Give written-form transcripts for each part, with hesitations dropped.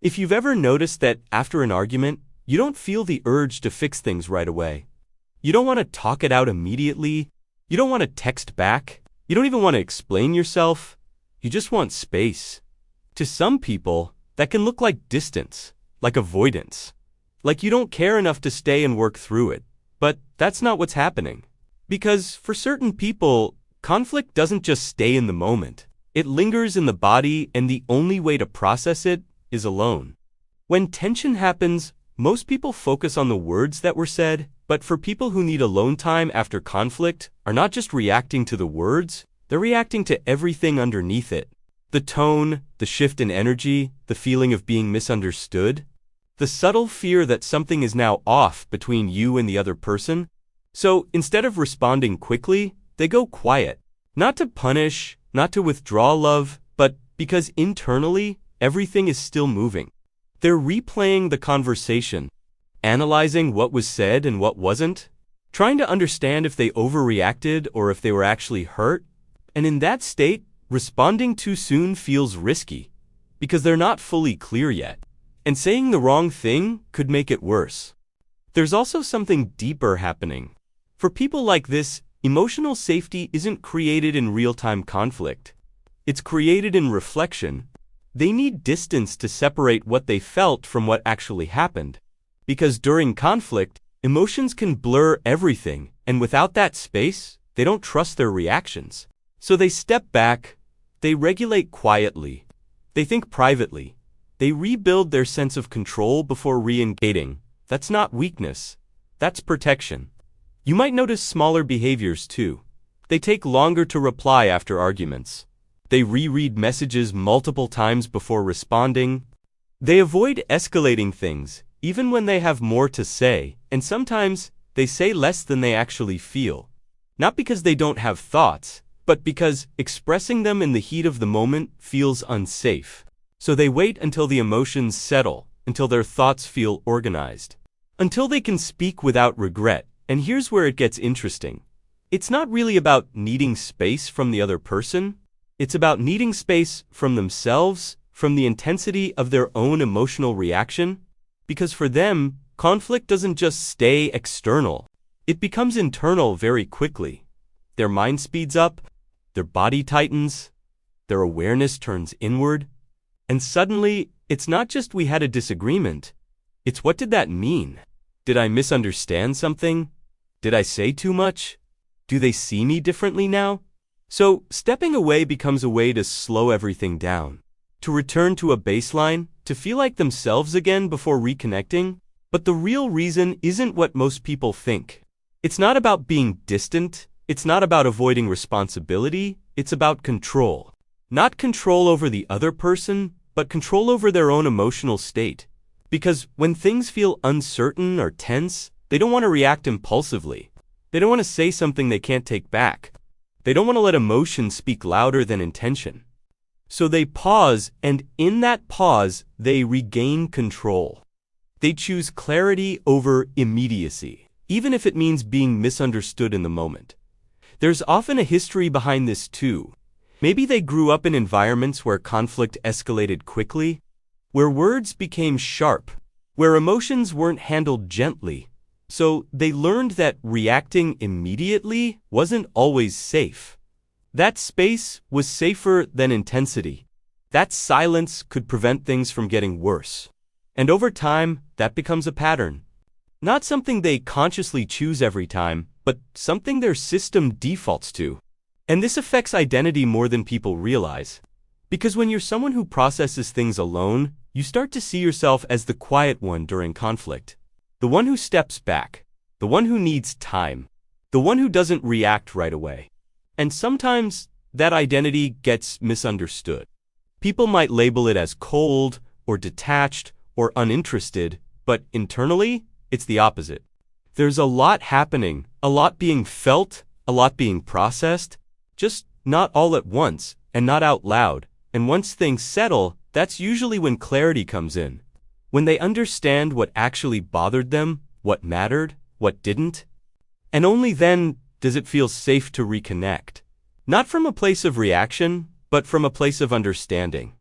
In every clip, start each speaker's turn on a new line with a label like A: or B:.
A: If you've ever noticed that after an argument, you don't feel the urge to fix things right away. You don't want to talk it out immediately. You don't want to text back. You don't even want to explain yourself. You just want space. To some people, that can look like distance, like avoidance. Like you don't care enough to stay and work through it. But that's not what's happening. Because for certain people, conflict doesn't just stay in the moment. It lingers in the body, and the only way to process it is alone. When tension happens, most people focus on the words that were said, but for people who need alone time after conflict are not just reacting to the words, they're reacting to everything underneath it. The tone, the shift in energy, the feeling of being misunderstood, the subtle fear that something is now off between you and the other person. So instead of responding quickly, they go quiet. Not to punish, not to withdraw love, but because internally, everything is still moving. They're replaying the conversation, analyzing what was said and what wasn't, trying to understand if they overreacted or if they were actually hurt. And in that state, responding too soon feels risky because they're not fully clear yet. And saying the wrong thing could make it worse. There's also something deeper happening. For people like this, emotional safety isn't created in real-time conflict. It's created in reflection. They need distance to separate what they felt from what actually happened. Because during conflict, emotions can blur everything, and without that space, they don't trust their reactions. So they step back, they regulate quietly, they think privately, they rebuild their sense of control before re-engaging. That's not weakness, that's protection. You might notice smaller behaviors too. They take longer to reply after arguments. They reread messages multiple times before responding. They avoid escalating things, even when they have more to say, and sometimes they say less than they actually feel. Not because they don't have thoughts, but because expressing them in the heat of the moment feels unsafe. So they wait until the emotions settle, until their thoughts feel organized, until they can speak without regret. And here's where it gets interesting. It's not really about needing space from the other person. It's about needing space from themselves, from the intensity of their own emotional reaction. Because for them, conflict doesn't just stay external. It becomes internal very quickly. Their mind speeds up, their body tightens, their awareness turns inward. And suddenly, it's not just we had a disagreement. It's what did that mean? Did I misunderstand something? Did I say too much? Do they see me differently now? So, stepping away becomes a way to slow everything down, to return to a baseline, to feel like themselves again before reconnecting. But the real reason isn't what most people think. It's not about being distant. It's not about avoiding responsibility. It's about control. Not control over the other person, but control over their own emotional state. Because when things feel uncertain or tense, they don't want to react impulsively. They don't want to say something they can't take back. They don't want to let emotion speak louder than intention. So they pause, and in that pause, they regain control. They choose clarity over immediacy, even if it means being misunderstood in the moment. There's often a history behind this too. Maybe they grew up in environments where conflict escalated quickly, where words became sharp, where emotions weren't handled gently. So they learned that reacting immediately wasn't always safe. That space was safer than intensity. That silence could prevent things from getting worse. And over time, that becomes a pattern. Not something they consciously choose every time, but something their system defaults to. And this affects identity more than people realize. Because when you're someone who processes things alone, you start to see yourself as the quiet one during conflict. The one who steps back. The one who needs time. The one who doesn't react right away. And sometimes that identity gets misunderstood. People might label it as cold or detached or uninterested, but internally, it's the opposite. There's a lot happening, a lot being felt, a lot being processed, just not all at once and not out loud. And once things settle, that's usually when clarity comes in. When they understand what actually bothered them, what mattered, what didn't. And only then does it feel safe to reconnect. Not from a place of reaction, but from a place of understanding.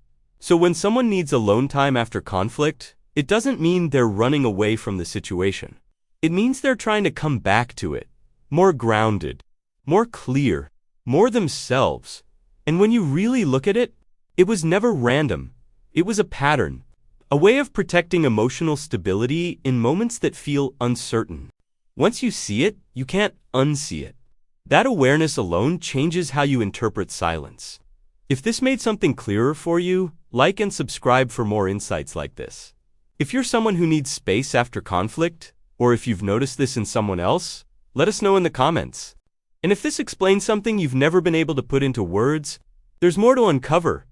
A: So when someone needs alone time after conflict, it doesn't mean they're running away from the situation. It means they're trying to come back to it, more grounded, more clear, more themselves. And when you really look at it, it was never random. It was a pattern, a way of protecting emotional stability in moments that feel uncertain. Once you see it, you can't unsee it. That awareness alone changes how you interpret silence. If this made something clearer for you, like and subscribe for more insights like this. If you're someone who needs space after conflict, or if you've noticed this in someone else, let us know in the comments. And if this explains something you've never been able to put into words, there's more to uncover.